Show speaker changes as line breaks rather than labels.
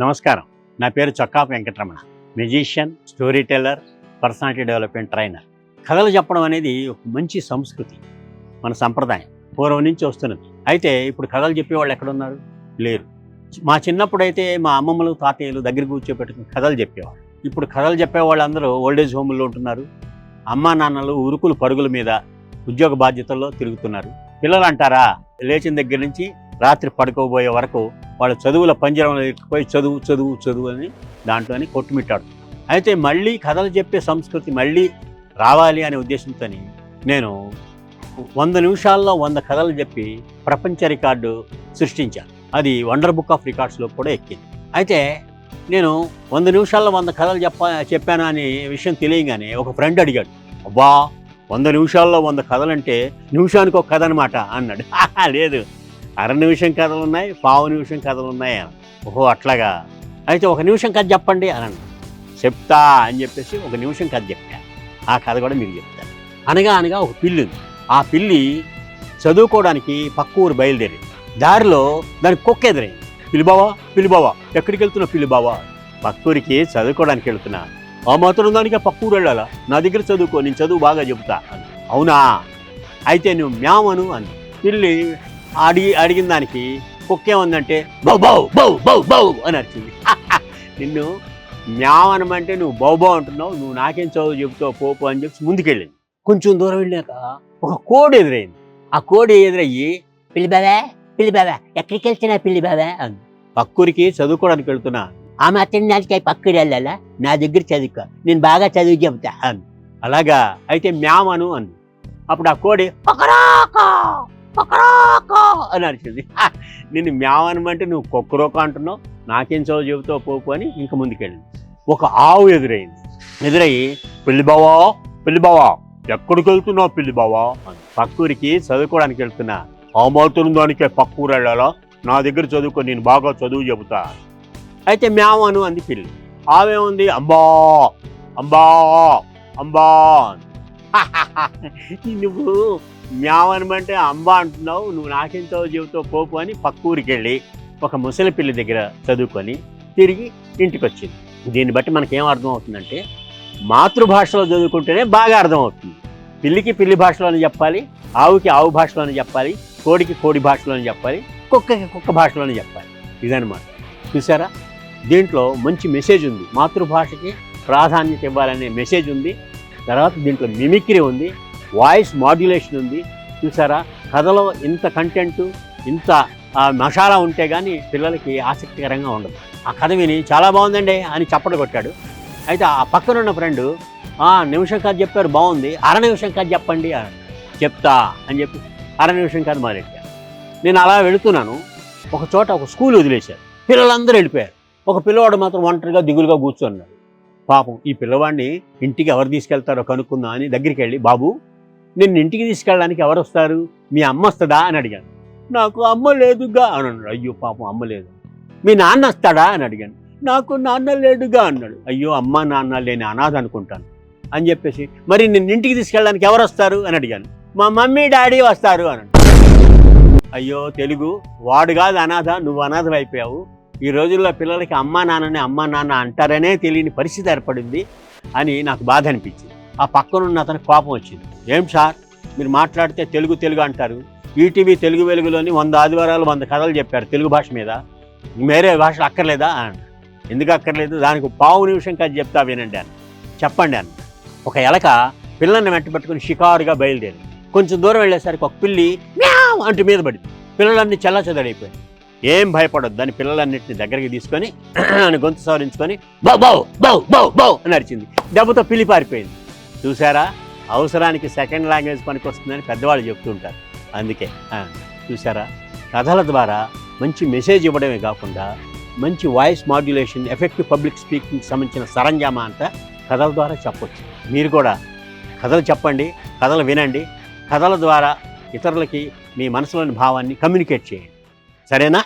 నమస్కారం. నా పేరు Chokkapu Venkataramana. Musician, story teller, personality development trainer. కథలు చెప్పడం అనేది ఒక మంచి సంస్కృతి, మన సంప్రదాయం పూర్వం నుంచి వస్తున్నది. అయితే ఇప్పుడు కథలు చెప్పేవాళ్ళు ఎక్కడున్నారు? లేరు. మా చిన్నప్పుడైతే మా అమ్మమ్మలు, తాతయ్యలు దగ్గర కూర్చోబెట్టుకుని కథలు చెప్పేవాళ్ళు. ఇప్పుడు కథలు చెప్పేవాళ్ళు అందరూ ఓల్డేజ్ హోమ్లో ఉంటున్నారు. అమ్మా నాన్నలు ఉరుకులు పరుగుల మీద ఉద్యోగ బాధ్యతల్లో తిరుగుతున్నారు. పిల్లలు అంటారా, లేచిన దగ్గర నుంచి రాత్రి పడుకోబోయే వరకు వాళ్ళ చదువుల పంజరంలో ఎక్కిపోయి చదువు చదువు చదువు అని దాంట్లోని కొట్టుమిట్టాడు. అయితే మళ్ళీ కథలు చెప్పే సంస్కృతి మళ్ళీ రావాలి అనే ఉద్దేశంతో నేను 100 నిమిషాల్లో 100 కథలు చెప్పి ప్రపంచ రికార్డు సృష్టించాను. అది వండర్ బుక్ ఆఫ్ రికార్డ్స్లో కూడా ఎక్కింది. అయితే నేను 100 నిమిషాల్లో 100 కథలు చెప్పాను అనే విషయం తెలియగానే ఒక ఫ్రెండ్ అడిగాడు, అబ్బా 100 నిమిషాల్లో 100 కథలంటే నిమిషానికి ఒక కథ అనమాట అన్నాడు. లేదు, అర నిమిషం కథలు ఉన్నాయి, పావు నిమిషం కథలు ఉన్నాయి. ఓహో అట్లాగా, అయితే 1 నిమిషం కథ చెప్పండి అన్నాడు. చెప్తా అని చెప్పేసి 1 నిమిషం కథ చెప్పాను. ఆ కథ కూడా మీకు చెప్తాను. అనగా అనగా ఒక పిల్లి ఉంది. ఆ పిల్లి చదువుకోవడానికి పక్క ఊరు బయలుదేరింది. దారిలో దానికి కుక్క ఎదురైంది. పిలిబావా ఎక్కడికి వెళ్తున్నావు? పిలిబావా, పక్కూరికి చదువుకోవడానికి వెళ్తున్నా. ఆ మాత్రం దానికి పక్క ఊరు వెళ్ళాలా? నా దగ్గర చదువుకో, నేను చదువు బాగా చెబుతా అని. అవునా, అయితే నువ్వు మ్యామను అని. పిల్లి అడిగిన దానికి కుక్క ఏముందంటే బౌ బౌ బౌ బౌ బౌ అని అరిచింది. నిన్ను మ్యావనమంటే నువ్వు బౌ బౌ అంటున్నావు, నువ్వు నాకేం చదువు చెబుతావు పోపు అని చెప్పి ముందుకెళ్ళింది. కొంచెం దూరం వెళ్ళాక ఒక కోడి ఎదురైంది. ఆ కోడి ఎదురయ్యి పిల్లిబావా ఎక్కడికి వెళ్తున్నా పిల్లిబావా అని. పక్కూరికి చదువుకోవడానికి వెళ్తున్నా. ఆ మాత్రం నాటికి పక్కూరు వెళ్ళాలా? నా దగ్గర చదువుకో, నేను బాగా చదువు చెబుతా అని. అలాగా, అయితే మ్యామను అని. అప్పుడు ఆ కోడి అని అరిచింది. నిన్ను మ్యావనమంటే నువ్వు కొక్కరోక అంటున్నావు, నాకేం చదువు చెబుతావు పోపు అని ఇంక ముందుకెళ్ళింది. ఒక ఆవు ఎదురయ్యి పిల్లిబావా ఎక్కడికి వెళ్తున్నావు పిల్లిబావా అని. పక్కూరికి చదువుకోవడానికి వెళ్తున్నా. ఆ మాత్రం దానికే పక్కూరు వెళ్ళాలా? నా దగ్గర చదువుకో, నేను బాగా చదువు చెబుతా. అయితే మ్యావను అంది పిల్లి. ఆవేముంది, అంబా అంబా అంబా. నువ్వు మ్యావనమంటే అంబా అంటున్నావు, నువ్వు నాకేం చదువు చెబుతావు పోపు అని పక్కూరికి వెళ్ళి ఒక ముసలి పిల్లి దగ్గర చదువుకొని తిరిగి ఇంటికి వచ్చింది. దీన్ని బట్టి మనకేం అర్థం అవుతుందంటే, మాతృభాషలో చదువుకుంటేనే బాగా అర్థమవుతుంది. పిల్లికి పిల్లి భాషలోనే చెప్పాలి, ఆవుకి ఆవు భాషలోనే చెప్పాలి, కోడికి కోడి భాషలోనే చెప్పాలి, కుక్కకి కుక్క భాషలోనే చెప్పాలి. ఇదనమాట. చూసారా, దీంట్లో మంచి మెసేజ్ ఉంది. మాతృభాషకి ప్రాధాన్యత ఇవ్వాలనే మెసేజ్ ఉంది. తర్వాత దీంట్లో మిమిక్రీ ఉంది, వాయిస్ మాడ్యులేషన్ ఉంది. చూసారా, కథలో ఇంత కంటెంటు, ఇంత మసాలా ఉంటే కానీ పిల్లలకి ఆసక్తికరంగా ఉండదు. ఆ కథ విని చాలా బాగుందండి అని చప్పట కొట్టాడు. అయితే ఆ పక్కనున్న ఫ్రెండు, నిమిషం కథ చెప్పారు బాగుంది, అర నిమిషం కథ చెప్పండి అని. చెప్తా అని చెప్పి అర నిమిషం కథ మొదలెట్టాను. నేను అలా వెళుతున్నాను. ఒక చోట ఒక స్కూల్ వదిలేశారు, పిల్లలందరూ వెళ్ళిపోయారు. ఒక పిల్లవాడు మాత్రం ఒంటరిగా దిగులుగా కూర్చున్నాడు. పాపం ఈ పిల్లవాడిని ఇంటికి ఎవరు తీసుకెళ్తారో కనుక్కుందా అని దగ్గరికి వెళ్ళి, బాబు నిన్ను ఇంటికి తీసుకెళ్ళడానికి ఎవరు వస్తారు? మీ అమ్మ వస్తుందా అని అడిగాను. నాకు అమ్మ లేదుగా అని అన్నాడు. అయ్యో పాపం అమ్మ లేదు. మీ నాన్న వస్తాడా అని అడిగాను. నాకు నాన్న లేడుగా అన్నాడు. అయ్యో అమ్మ నాన్న లేని అనాథ అనుకుంటాను అని చెప్పేసి, మరి నిన్ను ఇంటికి తీసుకెళ్ళడానికి ఎవరు వస్తారు అని అడిగాను. మా మమ్మీ డాడీ వస్తారు అని. అయ్యో తెలుగు, వాడు కాదు అనాథ, నువ్వు అనాథం అయిపోయావు. ఈ రోజుల్లో పిల్లలకి అమ్మా నాన్న అంటారనే తెలియని పరిస్థితి ఏర్పడింది అని నాకు బాధ అనిపించింది. ఆ పక్కనున్న అతనికి కోపం వచ్చింది. ఏం సార్ మీరు మాట్లాడితే తెలుగు అంటారు, ఈటీవీ తెలుగు వెలుగులోని 100 ఆదివారాలు 100 కథలు చెప్పారు తెలుగు భాష మీద, వేరే భాషలు అక్కర్లేదా అని. ఎందుకు అక్కర్లేదు, దానికి పావు నిమిషం కథ చెప్తా వినండి అని. చెప్పండి అని. ఒక ఎలక పిల్లల్ని వెంట పెట్టుకుని షికారుగా బయలుదేరింది. కొంచెం దూరం వెళ్ళేసరికి ఒక పిల్లి మ్యావ్ అంటూ మీద పడింది. పిల్లలన్నీ చల్లచెదరైపోయాయి. ఏం భయపడొద్దు అని పిల్లలన్నింటినీ దగ్గరికి తీసుకొని అని గొంతు సవరించుకొని బౌ బౌ బౌ బౌ బౌ అని అరిచింది. దెబ్బతో పిల్లి పారిపోయింది. చూసారా, అవసరానికి సెకండ్ లాంగ్వేజ్ పనికి వస్తుందని పెద్దవాళ్ళు చెప్తుంటారు. అందుకే చూసారా, కథల ద్వారా మంచి మెసేజ్ ఇవ్వడమే కాకుండా మంచి వాయిస్ మాడ్యులేషన్, ఎఫెక్టివ్ పబ్లిక్ స్పీకింగ్కి సంబంధించిన సరంజామా అంతా కథల ద్వారా చెప్పొచ్చు. మీరు కూడా కథలు చెప్పండి, కథలు వినండి. కథల ద్వారా ఇతరులకి మీ మనసులోని భావాన్ని కమ్యూనికేట్ చేయండి. సరేనా?